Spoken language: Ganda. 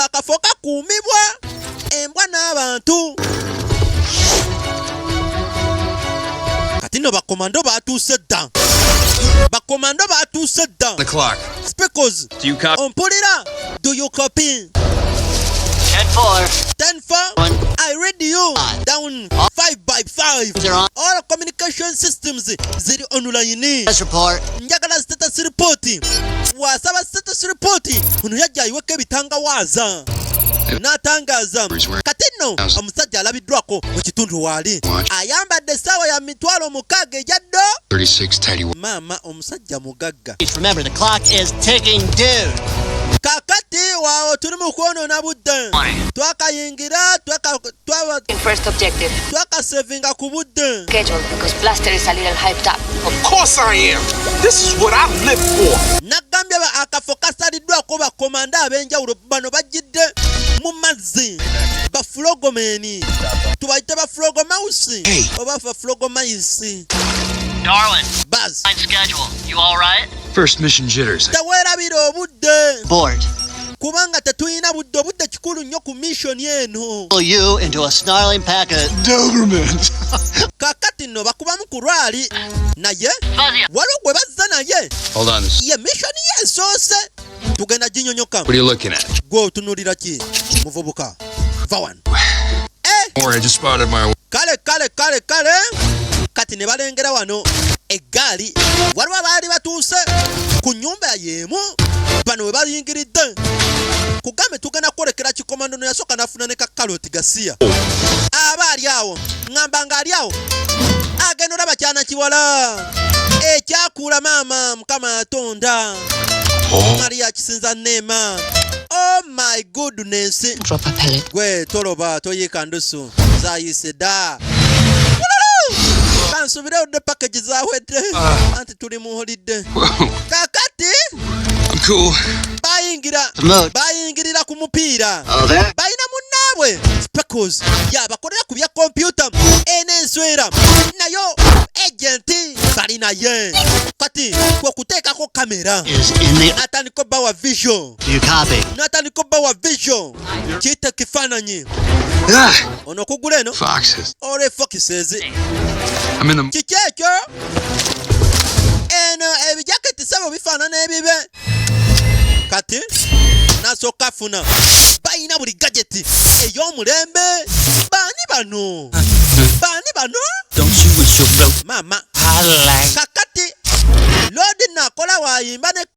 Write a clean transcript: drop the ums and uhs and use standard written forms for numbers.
akafo kakuumibwa embwa n'abantu. Kati nno bakomando batuuse dda. Bakomando batuuse dda. The clock. Speakers. Do you copy? Ompulira. Do you copy? 10-4. 10-4. I read you down 5x5. All communication systems ziri online. Status report. Njagala status report. Wasaba status report. Uno yajja iweke bitangawaza. N'atangaza kati nno omusajja alabiddwako mu kitundu waali ayambadde essaawa ya mitwalo 6 ejaddo 36 tidy. maama omusajja mugagga. Remember, the clock is ticking, dude. Kakati waawo tuli mu kwonoona budde. Twakayingira First objective. twakasevinga ku budde. Schedule because Blaster is a little hyped up. Of course I am. This is what I've lived for. Naggambye akafo kasaliddwako bakomanda ab'enjawulo bano bajjidde mu mazzi bafulogomeni tubayite bafulogomausi oba bafulogomaiisi. Darwin. Buzz. Line schedule. You all right? First mission jitters. Teweerabira obudde Board. kubanga tetuyina budde. Obudde kikulu nnyo ku mission eno. Pull you into a snarling pack of Doberman. Kakati nno bakubamu ku lwali naye fuzzy. waliwo gwe bazza naye Hold on. ye mission ye esoose tugenda ginyonyoka. What are you looking at? Gwe otunuulira ki muvubuka? Va wano. Or I just spotted my. Kale kati ne balengera wano eggaali waliwo abaali batuuse ku nnyumba y'emu bano we bayingiridde kugambe tugenda kwolekera kikomando no yasooka n'afuna ne kakaloti gasiya aba ali awo ŋŋamba ng'ali awo agenda olaba kyana kiwala ekyakuula maama mukama atonda Maria kisinza neema. Oh my goodness. Drop a pellet. Gwe toloba toyika ndusu zayise da. Kansubire ode package zawedde anti tuli mu holiday. Kakati I'm cool. bayingirira ku mupiira there. bayina munnaabwe speckles yabakolera ku bya computer enenswera nayo agenti bali naye kati kwekuteekako kamera Is in the. natandika bawa vision You copy? natandika bawa vision kiyita kifaananyi Ah, ono okugula eno foxes. ole foxes I'm in the. kiki ekyo eno ebijaketi sabo bifaanana ebibe kati nasooka afuna bayina buli gadgeti ey'omulembe baani bano Don't you wish your rope maama had a lag? kakati lodi nakola wayimba ne